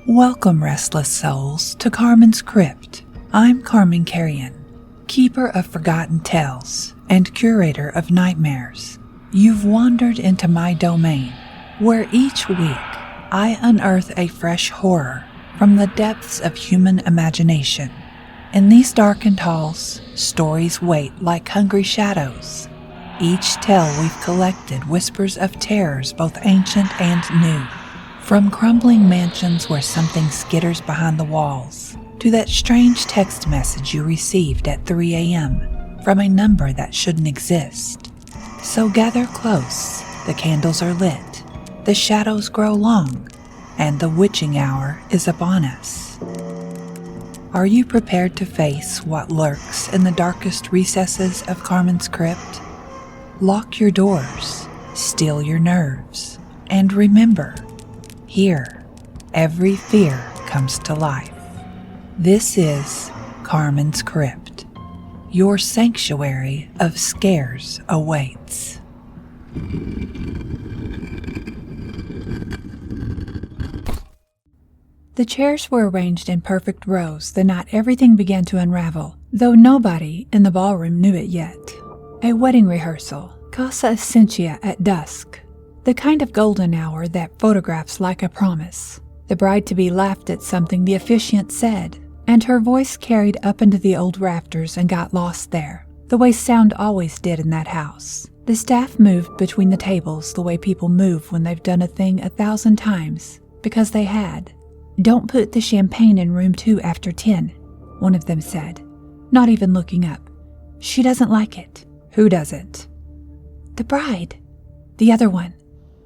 Welcome, restless souls, to Carman's Crypt. I'm Carman Carrion, keeper of forgotten tales and curator of nightmares. You've wandered into my domain, where each week I unearth a fresh horror from the depths of human imagination. In these darkened halls, stories wait like hungry shadows. Each tale we've collected whispers of terrors both ancient and new. From crumbling mansions where something skitters behind the walls, to that strange text message you received at 3 a.m. from a number that shouldn't exist. So gather close, the candles are lit, the shadows grow long, and the witching hour is upon us. Are you prepared to face what lurks in the darkest recesses of Carman's Crypt? Lock your doors, still your nerves, and remember, here, every fear comes to life. This is Carman's Crypt. Your sanctuary of scares awaits. The chairs were arranged in perfect rows the night everything began to unravel, though nobody in the ballroom knew it yet. A wedding rehearsal, Casa Esencia at dusk. The kind of golden hour that photographs like a promise. The bride-to-be laughed at something the officiant said, and her voice carried up into the old rafters and got lost there, the way sound always did in that house. The staff moved between the tables the way people move when they've done a thing 1,000 times, because they had. "Don't put the champagne in room 2 after 10, one of them said, not even looking up. "She doesn't like it." "Who doesn't?" "The bride. The other one.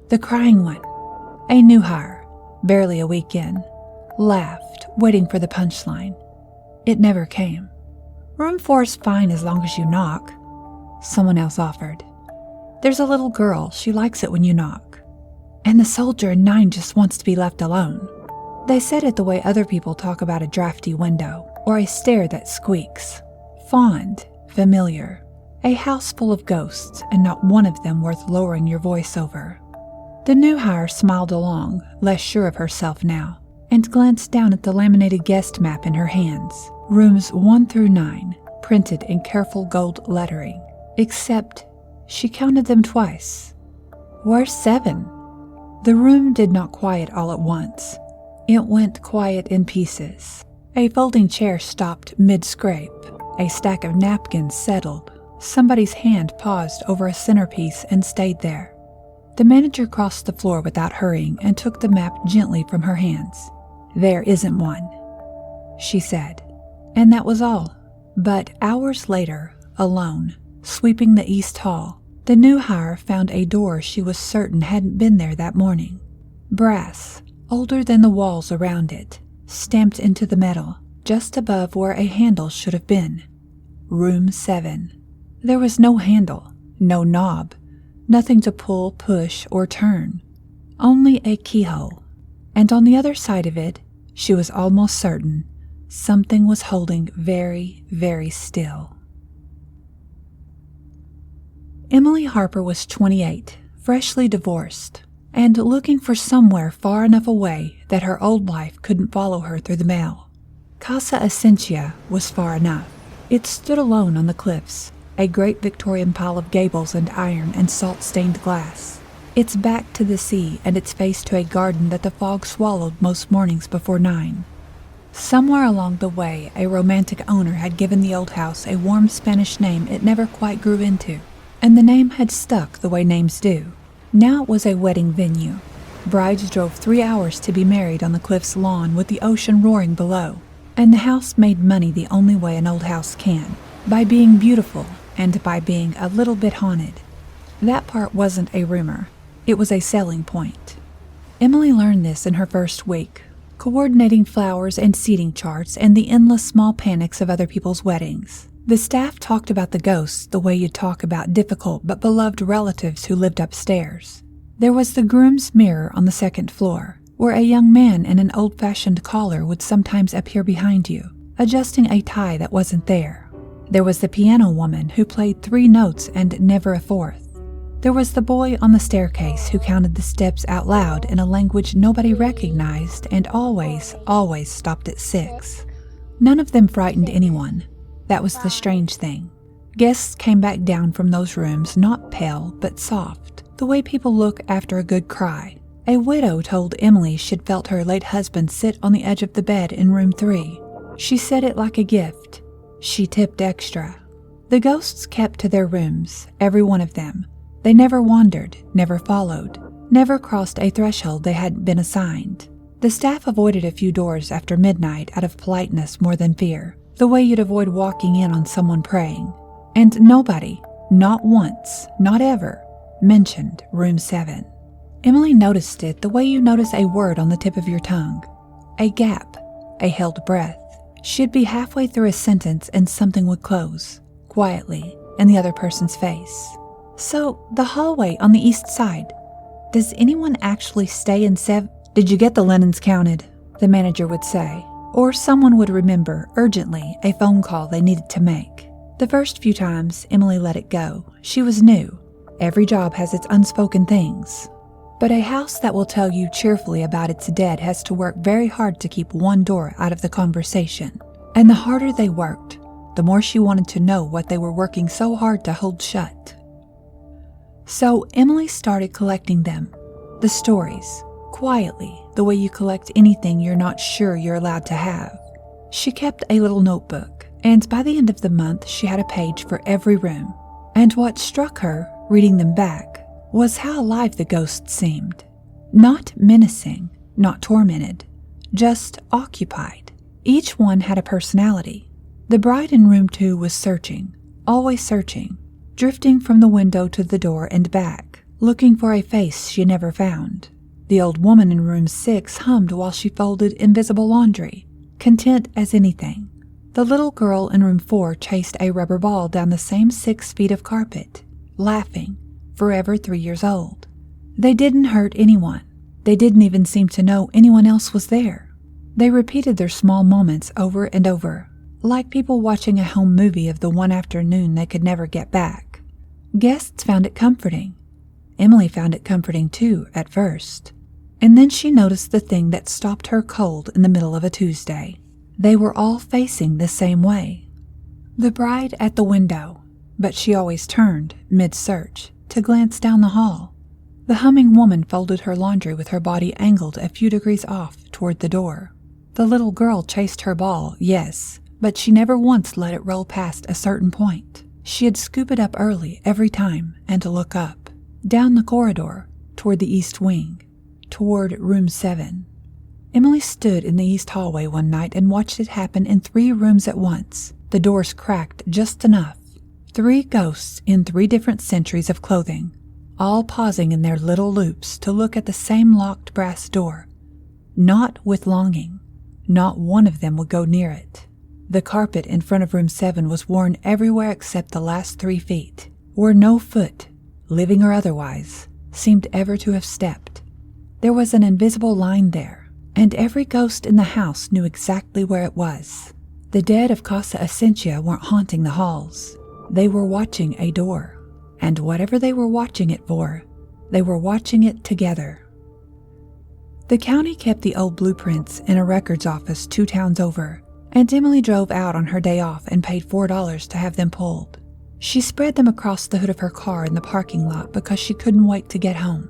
The crying one." A new hire, barely a week in, laughed, waiting for the punchline. It never came. "Room 4 is fine as long as you knock," someone else offered. "There's a little girl, she likes it when you knock. And the soldier in 9 just wants to be left alone." They said it the way other people talk about a drafty window, or a stair that squeaks. Fond, familiar. A house full of ghosts, and not one of them worth lowering your voice over. The new hire smiled along, less sure of herself now, and glanced down at the laminated guest map in her hands. Rooms 1 through 9, printed in careful gold lettering. Except, she counted them twice. Where's 7? The room did not quiet all at once. It went quiet in pieces. A folding chair stopped mid-scrape. A stack of napkins settled. Somebody's hand paused over a centerpiece and stayed there. The manager crossed the floor without hurrying and took the map gently from her hands. "There isn't one," she said. And that was all. But hours later, alone, sweeping the East Hall, the new hire found a door she was certain hadn't been there that morning. Brass, older than the walls around it, stamped into the metal, just above where a handle should have been. Room 7. There was no handle, no knob, nothing to pull, push, or turn. Only a keyhole. And on the other side of it, she was almost certain, something was holding very, very still. Emily Harper was 28, freshly divorced, and looking for somewhere far enough away that her old life couldn't follow her through the mail. Casa Esencia was far enough. It stood alone on the cliffs, a great Victorian pile of gables and iron and salt-stained glass, its back to the sea and its face to a garden that the fog swallowed most mornings before 9. Somewhere along the way, a romantic owner had given the old house a warm Spanish name it never quite grew into, and the name had stuck the way names do. Now it was a wedding venue. Brides drove 3 hours to be married on the cliff's lawn with the ocean roaring below, and the house made money the only way an old house can, by being beautiful and by being a little bit haunted. That part wasn't a rumor. It was a selling point. Emily learned this in her first week, coordinating flowers and seating charts and the endless small panics of other people's weddings. The staff talked about the ghosts the way you'd talk about difficult but beloved relatives who lived upstairs. There was the groom's mirror on the 2nd floor, where a young man in an old-fashioned collar would sometimes appear behind you, adjusting a tie that wasn't there. There was the piano woman who played 3 notes and never a 4th. There was the boy on the staircase who counted the steps out loud in a language nobody recognized and always stopped at 6. None of them frightened anyone. That was the strange thing. Guests came back down from those rooms not pale but soft, the way people look after a good cry. A widow told Emily she'd felt her late husband sit on the edge of the bed in room 3. She said it like a gift. She tipped extra. The ghosts kept to their rooms, every one of them. They never wandered, never followed, never crossed a threshold they hadn't been assigned. The staff avoided a few doors after midnight out of politeness more than fear, the way you'd avoid walking in on someone praying. And nobody, not once, not ever, mentioned room 7. Emily noticed it the way you notice a word on the tip of your tongue. A gap, a held breath. She'd be halfway through a sentence and something would close, quietly, in the other person's face. So, the hallway on the east side. Does anyone actually stay in 7? Did you get the linens counted? The manager would say. Or someone would remember, urgently, a phone call they needed to make. The first few times, Emily let it go. She was new. Every job has its unspoken things. But a house that will tell you cheerfully about its dead has to work very hard to keep one door out of the conversation. And the harder they worked, the more she wanted to know what they were working so hard to hold shut. So Emily started collecting them, the stories, quietly, the way you collect anything you're not sure you're allowed to have. She kept a little notebook, and by the end of the month she had a page for every room. And what struck her, reading them back, was how alive the ghosts seemed. Not menacing, not tormented, just occupied. Each one had a personality. The bride in room 2 was searching, always searching, drifting from the window to the door and back, looking for a face she never found. The old woman in room 6 hummed while she folded invisible laundry, content as anything. The little girl in room 4 chased a rubber ball down the same 6 feet of carpet, laughing, forever 3 years old. They didn't hurt anyone. They didn't even seem to know anyone else was there. They repeated their small moments over and over, like people watching a home movie of the one afternoon they could never get back. Guests found it comforting. Emily found it comforting too, at first. And then she noticed the thing that stopped her cold in the middle of a Tuesday. They were all facing the same way. The bride at the window, but she always turned, mid-search, to glance down the hall. The humming woman folded her laundry with her body angled a few degrees off toward the door. The little girl chased her ball, yes, but she never once let it roll past a certain point. She'd scoop it up early every time and look up, down the corridor, toward the east wing, toward room 7. Emily stood in the east hallway one night and watched it happen in 3 rooms at once. The doors cracked just enough. 3 ghosts in 3 different centuries of clothing, all pausing in their little loops to look at the same locked brass door. Not with longing. Not one of them would go near it. The carpet in front of room 7 was worn everywhere except the last 3 feet, where no foot, living or otherwise, seemed ever to have stepped. There was an invisible line there, and every ghost in the house knew exactly where it was. The dead of Casa Esencia weren't haunting the halls. They were watching a door, and whatever they were watching it for, they were watching it together. The county kept the old blueprints in a records office 2 towns over, and Emily drove out on her day off and paid $4 to have them pulled. She spread them across the hood of her car in the parking lot because she couldn't wait to get home.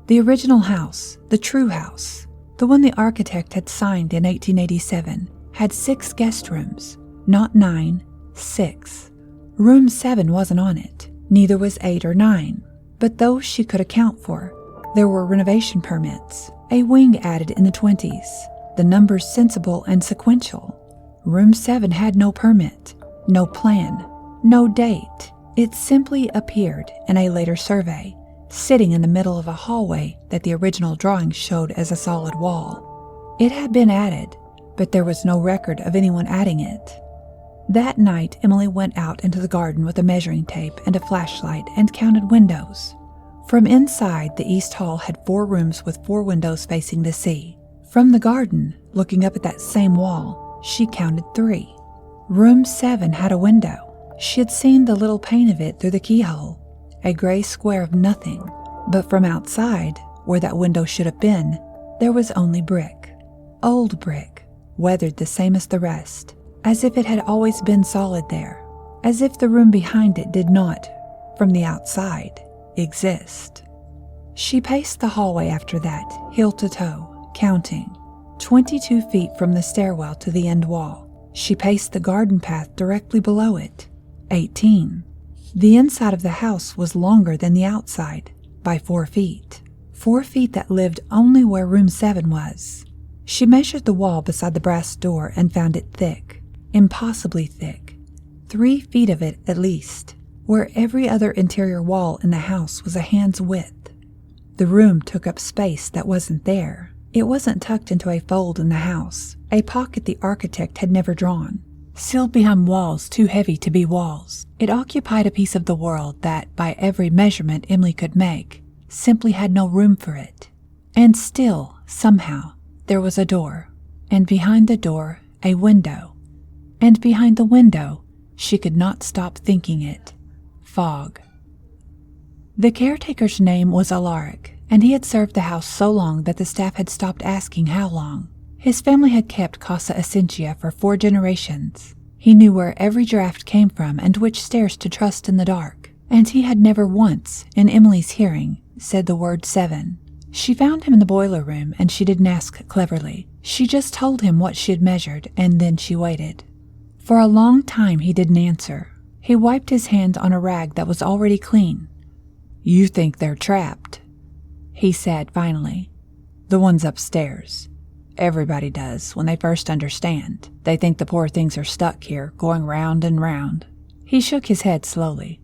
The original house, the true house, the one the architect had signed in 1887, had 6 guest rooms, not 9, 6. Room 7 wasn't on it, neither was 8 or 9, but those she could account for. There were renovation permits, a wing added in the 20s, the numbers sensible and sequential. Room 7 had no permit, no plan, no date. It simply appeared in a later survey, sitting in the middle of a hallway that the original drawings showed as a solid wall. It had been added, but there was no record of anyone adding it. That night, Emily went out into the garden with a measuring tape and a flashlight and counted windows. From inside, the East Hall had 4 rooms with 4 windows facing the sea. From the garden, looking up at that same wall, she counted 3. Room 7 had a window. She had seen the little pane of it through the keyhole. a gray square of nothing, but from outside, where that window should have been, there was only brick. Old brick, weathered the same as the rest, as if it had always been solid there, as if the room behind it did not, from the outside, exist. She paced the hallway after that, heel to toe, counting. 22 feet from the stairwell to the end wall. She paced the garden path directly below it. 18. The inside of the house was longer than the outside, by 4 feet. 4 feet that lived only where room 7 was. She measured the wall beside the brass door and found it thick, impossibly thick. 3 feet of it at least, where every other interior wall in the house was a hand's width. The room took up space that wasn't there. It wasn't tucked into a fold in the house, a pocket the architect had never drawn. Sealed behind walls too heavy to be walls, it occupied a piece of the world that, by every measurement Emily could make, simply had no room for it. And still, somehow, there was a door, and behind the door, a window. And behind the window, she could not stop thinking it. Fog. The caretaker's name was Alaric, and he had served the house so long that the staff had stopped asking how long. His family had kept Casa Esencia for 4 generations. He knew where every draft came from and which stairs to trust in the dark, and he had never once, in Emily's hearing, said the word 7. She found him in the boiler room, and she didn't ask cleverly. She just told him what she had measured, and then she waited. For a long time he didn't answer. He wiped his hand on a rag that was already clean. "You think they're trapped," he said finally. "The ones upstairs. Everybody does when they first understand. They think the poor things are stuck here, going round and round." He shook his head slowly.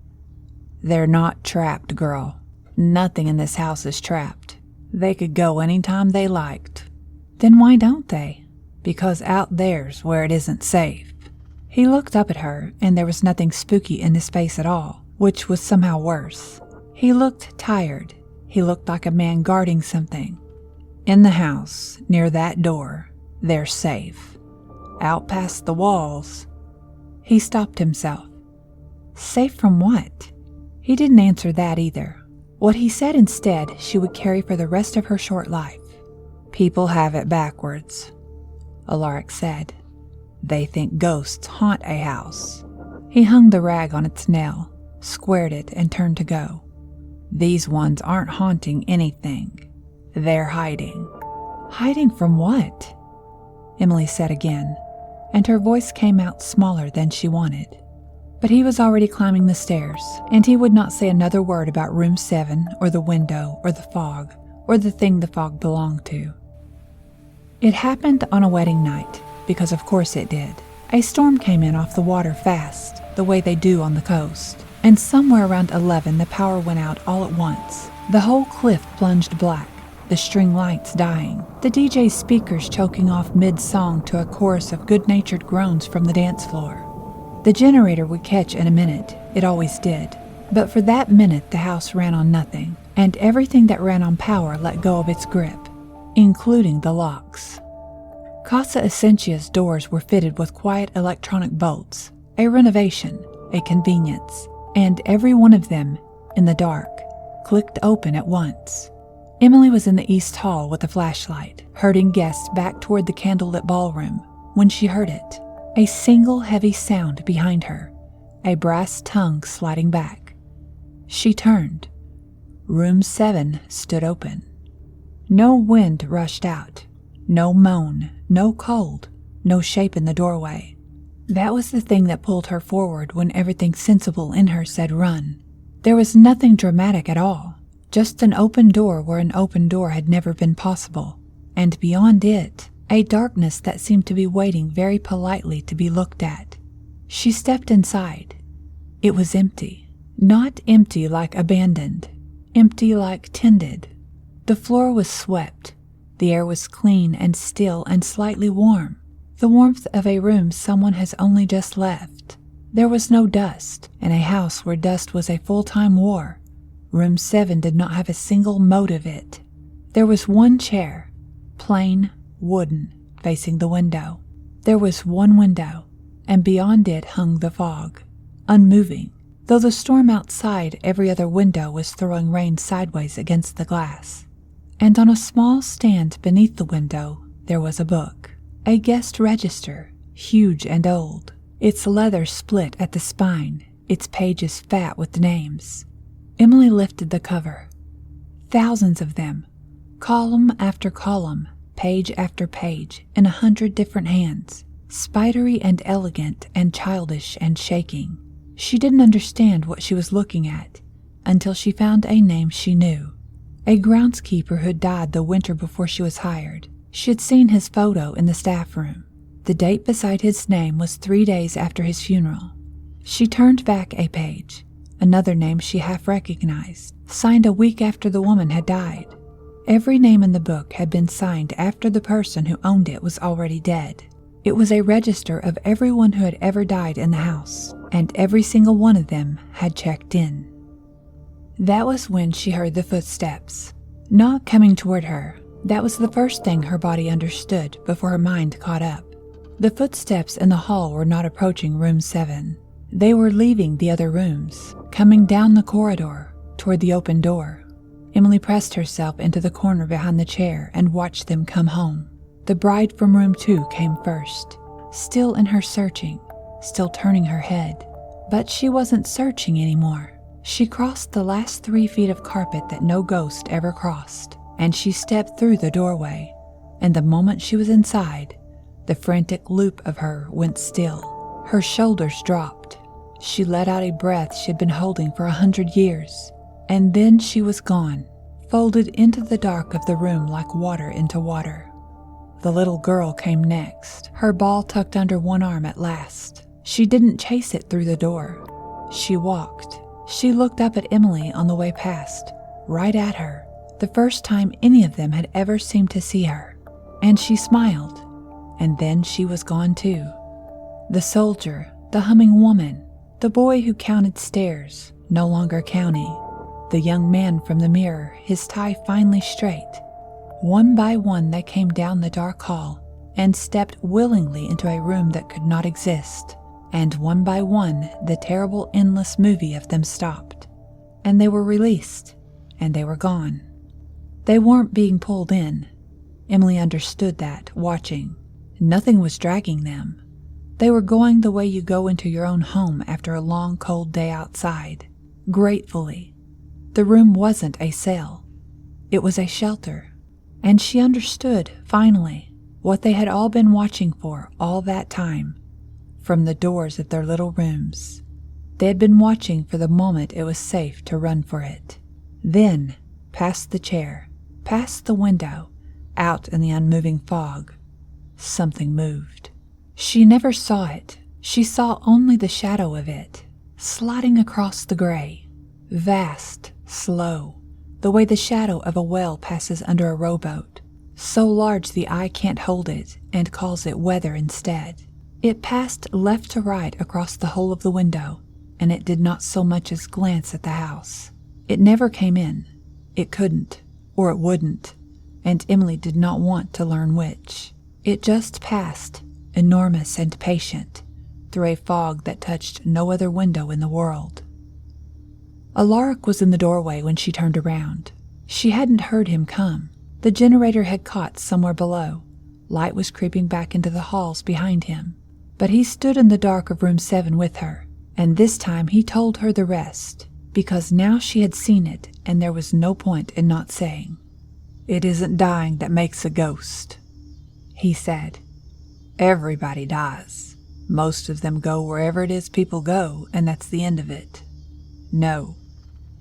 "They're not trapped, girl. Nothing in this house is trapped. They could go any time they liked." "Then why don't they?" "Because out there's where it isn't safe." He looked up at her, and there was nothing spooky in his face at all, which was somehow worse. He looked tired. He looked like a man guarding something. "In the house, near that door, they're safe. Out past the walls." He stopped himself. Safe from what? He didn't answer that either. What he said instead she would carry for the rest of her short life. "People have it backwards," Alaric said. "They think ghosts haunt a house." He hung the rag on its nail, squared it, and turned to go. "These ones aren't haunting anything. They're hiding." "Hiding from what?" Emily said again, and her voice came out smaller than she wanted. But he was already climbing the stairs, and he would not say another word about room 7 or the window or the fog or the thing the fog belonged to. It happened on a wedding night, because of course it did. A storm came in off the water fast, the way they do on the coast, and somewhere around 11 the power went out all at once. The whole cliff plunged black, the string lights dying, the DJ's speakers choking off mid-song to a chorus of good-natured groans from the dance floor. The generator would catch in a minute, it always did, but for that minute the house ran on nothing, and everything that ran on power let go of its grip, including the locks. Casa Esencia's doors were fitted with quiet electronic bolts, a renovation, a convenience, and every one of them, in the dark, clicked open at once. Emily was in the East Hall with a flashlight, herding guests back toward the candlelit ballroom, when she heard it. A single heavy sound behind her, a brass tongue sliding back. She turned. Room 7 stood open. No wind rushed out, no moan, no cold, no shape in the doorway. That was the thing that pulled her forward when everything sensible in her said run. There was nothing dramatic at all, just an open door where an open door had never been possible, and beyond it, a darkness that seemed to be waiting very politely to be looked at. She stepped inside. It was empty. Not empty like abandoned, empty like tended. The floor was swept. The air was clean and still and slightly warm. The warmth of a room someone has only just left. There was no dust, in a house where dust was a full-time war. Room 7 did not have a single mote of it. There was one chair, plain, wooden, facing the window. There was one window, and beyond it hung the fog, unmoving, though the storm outside every other window was throwing rain sideways against the glass. And on a small stand beneath the window, there was a book, a guest register, huge and old, its leather split at the spine, its pages fat with names. Emily lifted the cover. Thousands of them, column after column, page after page, in 100 different hands, spidery and elegant and childish and shaking. She didn't understand what she was looking at until she found a name she knew. A groundskeeper who died the winter before she was hired. She had seen his photo in the staff room. The date beside his name was 3 days after his funeral. She turned back a page. Another name she half recognized, signed a week after the woman had died. Every name in the book had been signed after the person who owned it was already dead. It was a register of everyone who had ever died in the house, and every single one of them had checked in. That was when she heard the footsteps. Not coming toward her. That was the first thing her body understood before her mind caught up. The footsteps in the hall were not approaching room 7. They were leaving the other rooms, coming down the corridor toward the open door. Emily pressed herself into the corner behind the chair and watched them come home. The bride from room 2 came first, still in her searching, still turning her head. But she wasn't searching anymore. She crossed the last 3 feet of carpet that no ghost ever crossed, and she stepped through the doorway. And the moment she was inside, the frantic loop of her went still. Her shoulders dropped. She let out a breath she'd been holding for 100 years. And then she was gone, folded into the dark of the room like water into water. The little girl came next, her ball tucked under one arm at last. She didn't chase it through the door. She walked. She looked up at Emily on the way past, right at her, the first time any of them had ever seemed to see her. And she smiled. And then she was gone too. The soldier, the humming woman, the boy who counted stairs, no longer counting. The young man from the mirror, his tie finely straight. One by one they came down the dark hall and stepped willingly into a room that could not exist. And one by one the terrible endless movie of them stopped. And they were released. And they were gone. They weren't being pulled in. Emily understood that, watching. Nothing was dragging them. They were going the way you go into your own home after a long cold day outside, gratefully. The room wasn't a cell. It was a shelter. And she understood, finally, what they had all been watching for all that time, from the doors of their little rooms. They had been watching for the moment it was safe to run for it. Then, past the chair, past the window, out in the unmoving fog, something moved. She never saw it. She saw only the shadow of it, sliding across the gray, vast, slow, the way the shadow of a whale passes under a rowboat, so large the eye can't hold it and calls it weather instead. It passed left to right across the whole of the window, and it did not so much as glance at the house. It never came in. It couldn't, or it wouldn't, and Emily did not want to learn which. It just passed, enormous and patient, through a fog that touched no other window in the world. Alaric was in the doorway when she turned around. She hadn't heard him come. The generator had caught somewhere below. Light was creeping back into the halls behind him. But he stood in the dark of room 7 with her, and this time he told her the rest, because now she had seen it and there was no point in not saying. "It isn't dying that makes a ghost," he said. "Everybody dies. Most of them go wherever it is people go, and that's the end of it. No."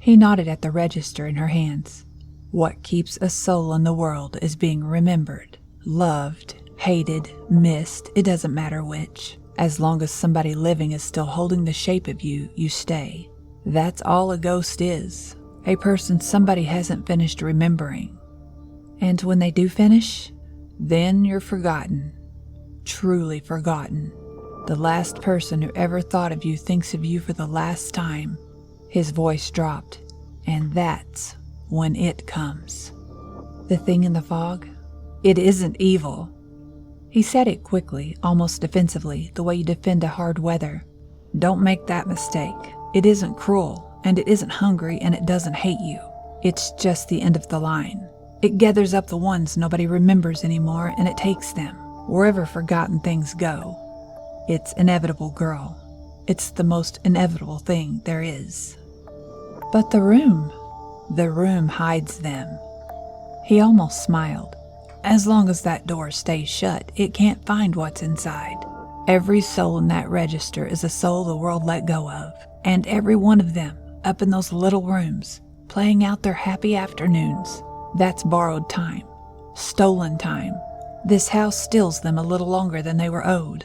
He nodded at the register in her hands. "What keeps a soul in the world is being remembered, loved, hated, missed, it doesn't matter which. As long as somebody living is still holding the shape of you, you stay. That's all a ghost is, a person somebody hasn't finished remembering. And when they do finish, then you're forgotten, truly forgotten. The last person who ever thought of you thinks of you for the last time." His voice dropped. "And that's when it comes." "The thing in the fog? It isn't evil." He said it quickly, almost defensively, the way you defend a hard weather. "Don't make that mistake. It isn't cruel, and it isn't hungry, and it doesn't hate you. It's just the end of the line. It gathers up the ones nobody remembers anymore, and it takes them wherever forgotten things go. It's inevitable, girl. It's the most inevitable thing there is. But the room hides them. He almost smiled. As long as that door stays shut, it can't find what's inside. Every soul in that register is a soul the world let go of, and every one of them, up in those little rooms, playing out their happy afternoons, that's borrowed time, stolen time. This house steals them a little longer than they were owed.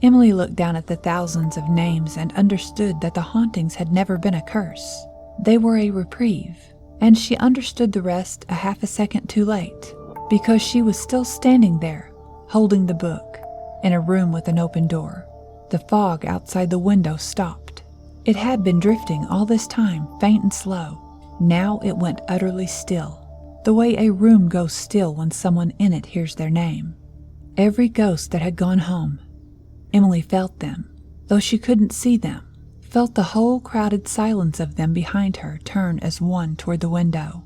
Emily looked down at the thousands of names and understood that the hauntings had never been a curse. They were a reprieve, and she understood the rest a half a second too late, because she was still standing there, holding the book, in a room with an open door. The fog outside the window stopped. It had been drifting all this time, faint and slow. Now it went utterly still, the way a room goes still when someone in it hears their name. Every ghost that had gone home, Emily felt them, though she couldn't see them, felt the whole crowded silence of them behind her turn as one toward the window.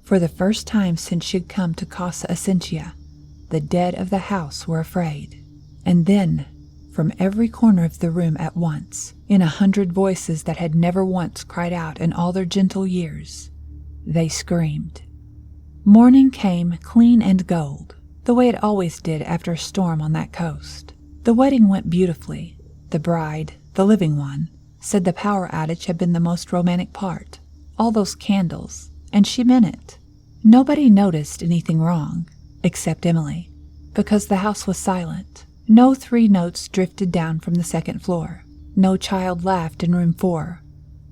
For the first time since she'd come to Casa Esencia, the dead of the house were afraid. And then, from every corner of the room at once, in 100 voices that had never once cried out in all their gentle years, they screamed. Morning came clean and gold, the way it always did after a storm on that coast. The wedding went beautifully. The bride, the living one, said the power outage had been the most romantic part. All those candles, and she meant it. Nobody noticed anything wrong, except Emily, because the house was silent. No 3 notes drifted down from the second floor. No child laughed in room 4.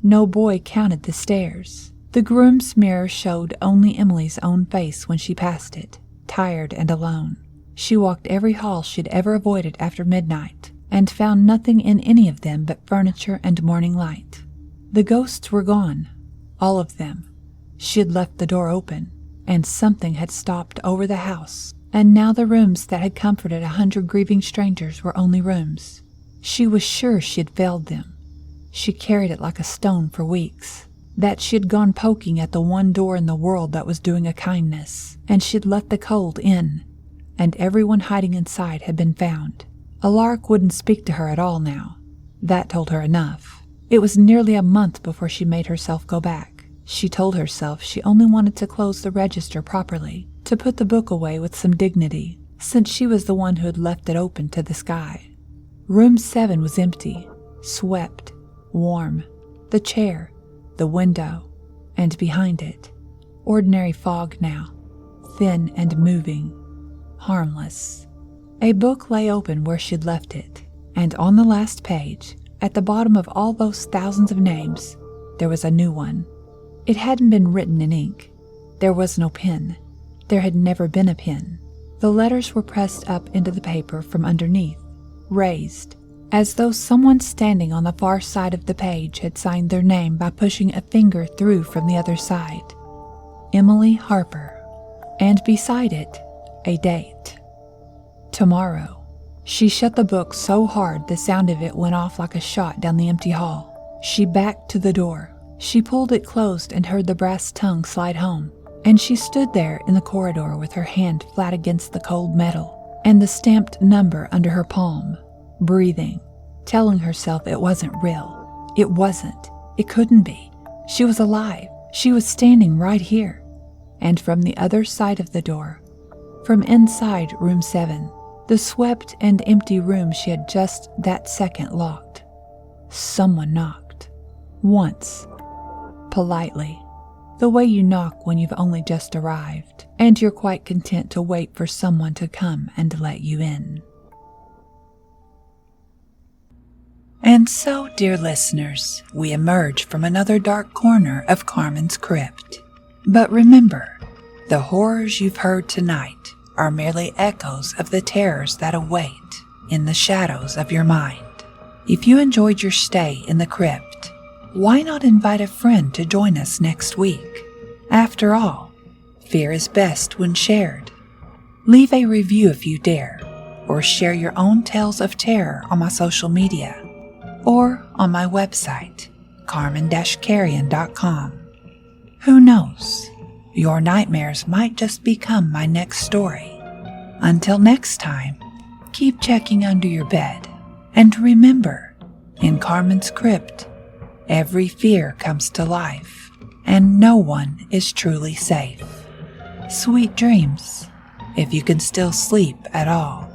No boy counted the stairs. The groom's mirror showed only Emily's own face when she passed it, tired and alone. She walked every hall she'd ever avoided after midnight, and found nothing in any of them but furniture and morning light. The ghosts were gone, all of them. She had left the door open, and something had stopped over the house, and now the rooms that had comforted 100 grieving strangers were only rooms. She was sure she had failed them. She carried it like a stone for weeks, that she had gone poking at the one door in the world that was doing a kindness, and she had let the cold in, and everyone hiding inside had been found. A lark wouldn't speak to her at all now. That told her enough. It was nearly a month before she made herself go back. She told herself she only wanted to close the register properly, to put the book away with some dignity, since she was the one who had left it open to the sky. Room 7 was empty, swept, warm. The chair, the window, and behind it, ordinary fog now, thin and moving, harmless. A book lay open where she'd left it, and on the last page, at the bottom of all those thousands of names, there was a new one. It hadn't been written in ink. There was no pen. There had never been a pen. The letters were pressed up into the paper from underneath, raised, as though someone standing on the far side of the page had signed their name by pushing a finger through from the other side. Emily Harper. And beside it, a date. Tomorrow. She shut the book so hard the sound of it went off like a shot down the empty hall. She backed to the door. She pulled it closed and heard the brass tongue slide home. And she stood there in the corridor with her hand flat against the cold metal and the stamped number under her palm, breathing, telling herself it wasn't real. It wasn't. It couldn't be. She was alive. She was standing right here. And from the other side of the door, from inside room 7, the swept and empty room she had just that second locked, someone knocked. Once. Politely. The way you knock when you've only just arrived, and you're quite content to wait for someone to come and let you in. And so, dear listeners, we emerge from another dark corner of Carman's crypt. But remember, the horrors you've heard tonight are merely echoes of the terrors that await in the shadows of your mind. If you enjoyed your stay in the crypt, why not invite a friend to join us next week? After all, fear is best when shared. Leave a review if you dare, or share your own tales of terror on my social media, or on my website, carman-carrion.com. Who knows? Your nightmares might just become my next story. Until next time, keep checking under your bed. And remember, in Carman's Crypt, every fear comes to life, and no one is truly safe. Sweet dreams, if you can still sleep at all.